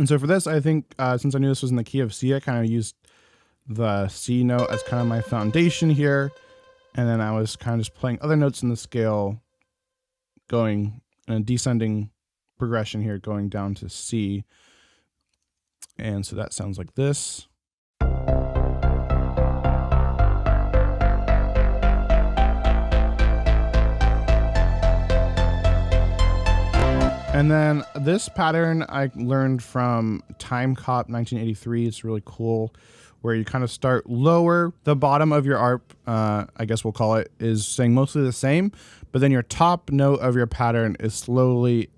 And so for this, I think since I knew this was in the key of C, I kind of used the C note as kind of my foundation here. And then I was kind of just playing other notes in the scale, going in a descending progression here, going down to C. And so that sounds like this. And then this pattern I learned from Time Cop 1983. It's really cool, where you kind of start lower. The bottom of your ARP, I guess we'll call it, is saying mostly the same, but then your top note of your pattern is slowly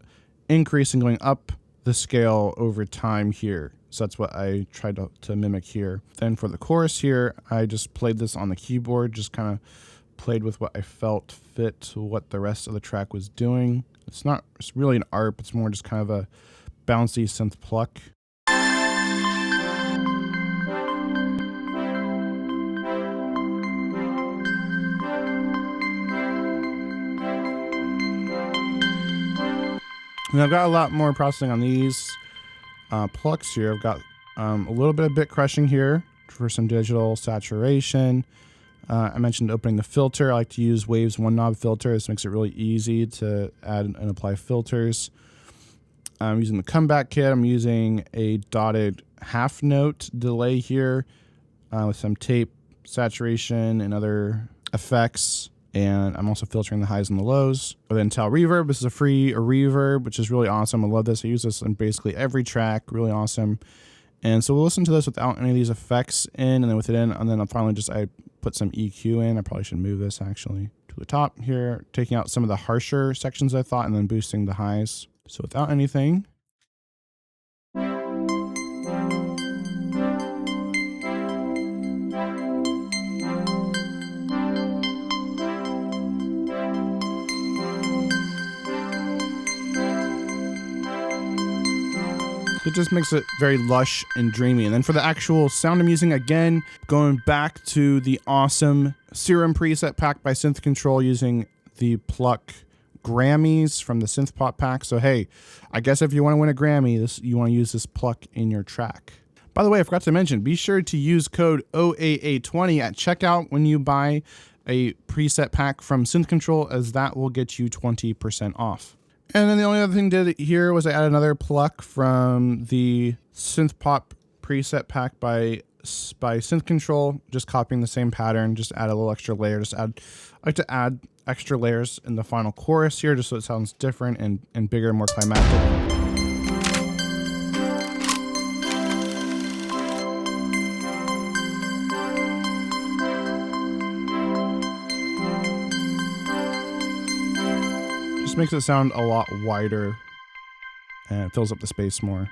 increasing, going up the scale over time here. So that's what I tried to mimic here. Then for the chorus here, I just played this on the keyboard, just kind of played with what I felt fit to what the rest of the track was doing. It's really an ARP, it's more just kind of a bouncy synth pluck. And I've got a lot more processing on these plucks here. I've got a little bit of bit crushing here for some digital saturation. I mentioned opening the filter. I like to use Wave's one knob filter. This makes it really easy to add and apply filters. I'm using the comeback kit. I'm using a dotted half note delay here with some tape saturation and other effects. And I'm also filtering the highs and the lows. With Intel Reverb, this is a free reverb, which is really awesome. I love this. I use this in basically every track. Really awesome. And so we'll listen to this without any of these effects in, and then with it in, and then I'll finally I put some EQ in. I probably should move this actually to the top here, taking out some of the harsher sections I thought, and then boosting the highs. So without anything. It just makes it very lush and dreamy. And then for the actual sound I'm using, again, going back to the awesome Serum preset pack by Synth Control using the Pluck Grammys from the Synth Pop pack. So hey, I guess if you want to win a Grammy, you want to use this Pluck in your track. By the way, I forgot to mention, be sure to use code OAA20 at checkout when you buy a preset pack from Synth Control, as that will get you 20% off. And then the only other thing I did here was I added another pluck from the Synth Pop preset pack by Synth Control, just copying the same pattern, just add a little extra layer. I like to add extra layers in the final chorus here, just so it sounds different and bigger, more climactic. Just makes it sound a lot wider and it fills up the space more.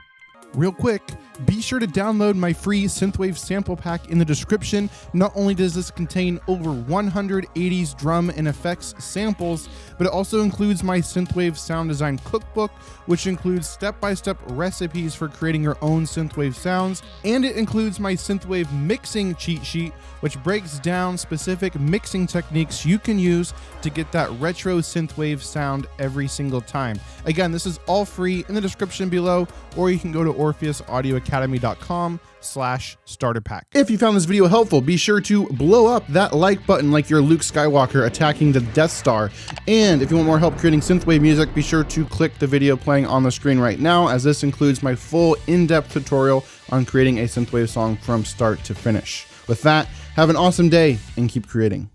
Real quick, be sure to download my free Synthwave sample pack in the description. Not only does this contain over 100 80s drum and effects samples, but it also includes my Synthwave sound design cookbook, which includes step-by-step recipes for creating your own Synthwave sounds. And it includes my Synthwave mixing cheat sheet, which breaks down specific mixing techniques you can use to get that retro Synthwave sound every single time. Again, this is all free in the description below, or you can go to orpheusaudioacademy.com/starter pack. If you found this video helpful, be sure to blow up that like button like you're Luke Skywalker attacking the Death Star. And if you want more help creating Synthwave music, be sure to click the video playing on the screen right now, as this includes my full in-depth tutorial on creating a Synthwave song from start to finish. With that, have an awesome day and keep creating.